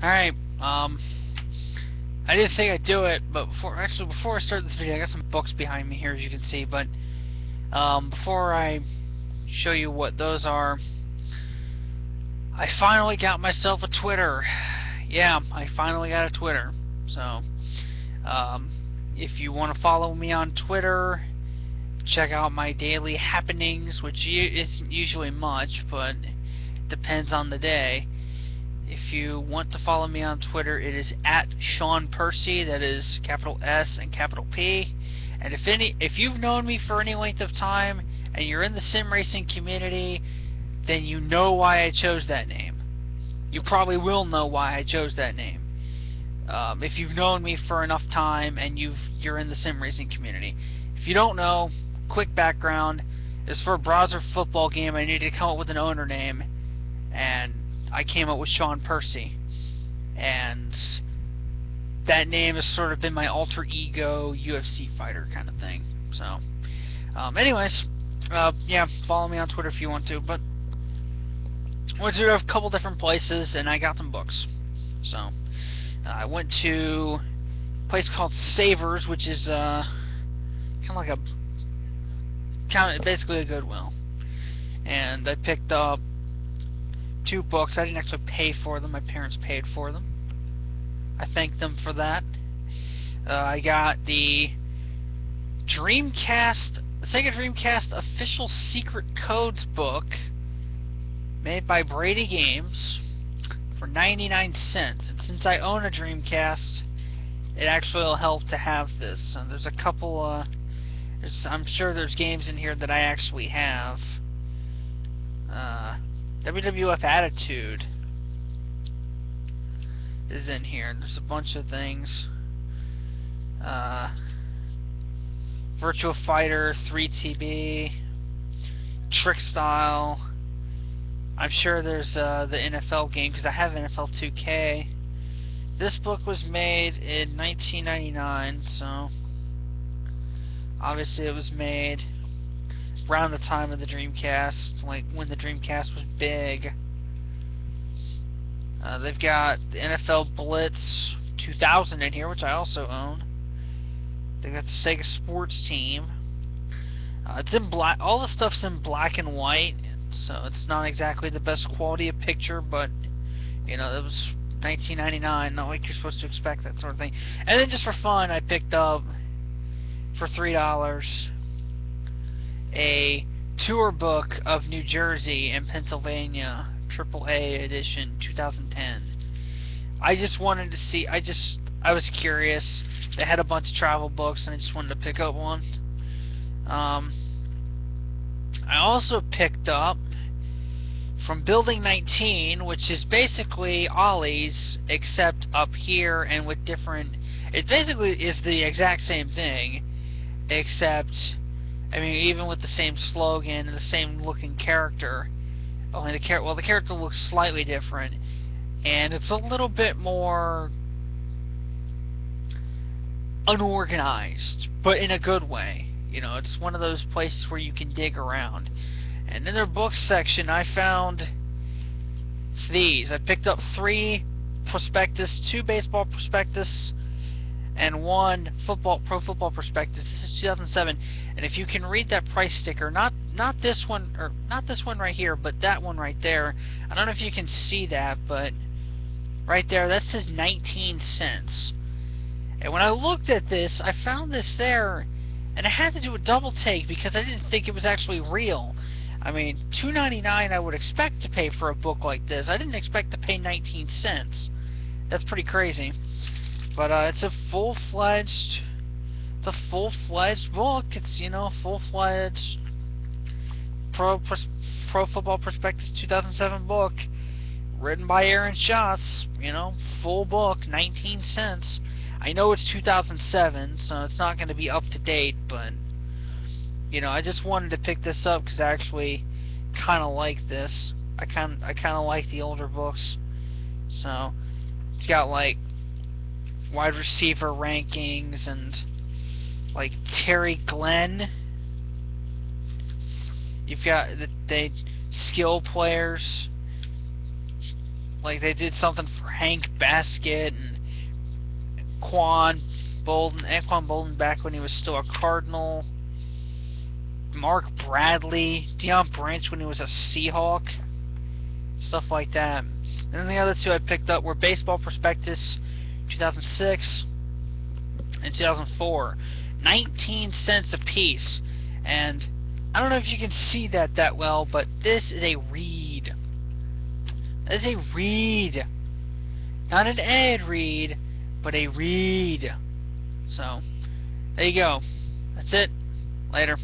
Alright, I didn't think I'd do it, but before I start this video, I got some books behind me here, as you can see, but, before I show you what those are, I finally got myself a Twitter. Yeah, I finally got a Twitter. So, if you want to follow me on Twitter, check out my daily happenings, which isn't usually much, but depends on the day. If you want to follow me on Twitter, it is at Sean Percy. That is capital S and capital P. And if you've known me for any length of time and you're in the sim racing community, then you know why I chose that name. You probably will know why I chose that name. If you've known me for enough time and you're in the sim racing community. If you don't know, quick background: it's for a browser football game. I needed to come up with an owner name, and I came up with Sean Percy, and that name has sort of been my alter ego UFC fighter kind of thing. So, anyways, yeah, follow me on Twitter if you want to. But I went to a couple different places, and I got some books. So, I went to a place called Savers, which is basically a Goodwill, and I picked up 2 books. I didn't actually pay for them. My parents paid for them. I thank them for that. I got the Sega Dreamcast Official Secret Codes book made by Bldg Games for 99 cents. And since I own a Dreamcast, it actually will help to have this. There's a couple, I'm sure there's games in here that I actually have. WWF Attitude is in here. There's a bunch of things. Virtua Fighter 3TB, Trick Style. I'm sure there's the NFL game, because I have NFL 2K. This book was made in 1999, so obviously it was made around the time of the Dreamcast, like when the Dreamcast was big. They've got the NFL Blitz 2000 in here, which I also own. They've got the Sega Sports Team. It's in black. All the stuff's in black and white, so it's not exactly the best quality of picture, but you know, it was 1999. Not like you're supposed to expect that sort of thing. And then just for fun, I picked up for $3 a tour book of New Jersey and Pennsylvania, AAA edition, 2010. I just wanted to see. I was curious. They had a bunch of travel books, and I just wanted to pick up one. I also picked up from Bldg 19, which is basically Ollie's, except up here and with different. It basically is the exact same thing, except, I mean, even with the same slogan and the same looking character, only the character looks slightly different, and it's a little bit more unorganized, but in a good way. You know, it's one of those places where you can dig around. And in their books section, I found these. I picked up 3 prospectus, 2 baseball prospectus, and 1 pro football prospectus. This is 2007, and if you can read that price sticker, not this one, or not this one right here, but that one right there. I don't know if you can see that, but right there, that says 19 cents. And when I looked at this, I found this there, and I had to do a double take because I didn't think it was actually real. I mean, $2.99 I would expect to pay for a book like this. I didn't expect to pay 19 cents. That's pretty crazy. But it's a full-fledged book. It's, you know, full-fledged Pro Football Prospectus 2007 book, written by Aaron Schatz. You know, full book, 19 cents. I know it's 2007, so it's not going to be up to date, but you know, I just wanted to pick this up because I actually kind of like this. I kind of like the older books. So it's got like wide receiver rankings and like Terry Glenn. You've got the skill players. Like they did something for Hank Baskett and Anquan Bolden back when he was still a Cardinal. Mark Bradley, Deion Branch when he was a Seahawk. Stuff like that. And then the other two I picked up were Baseball Prospectus 2006 and 2004. 19 cents a piece. And I don't know if you can see that well, but this is a read. That is a read. Not an ad read, but a read. So, there you go. That's it. Later.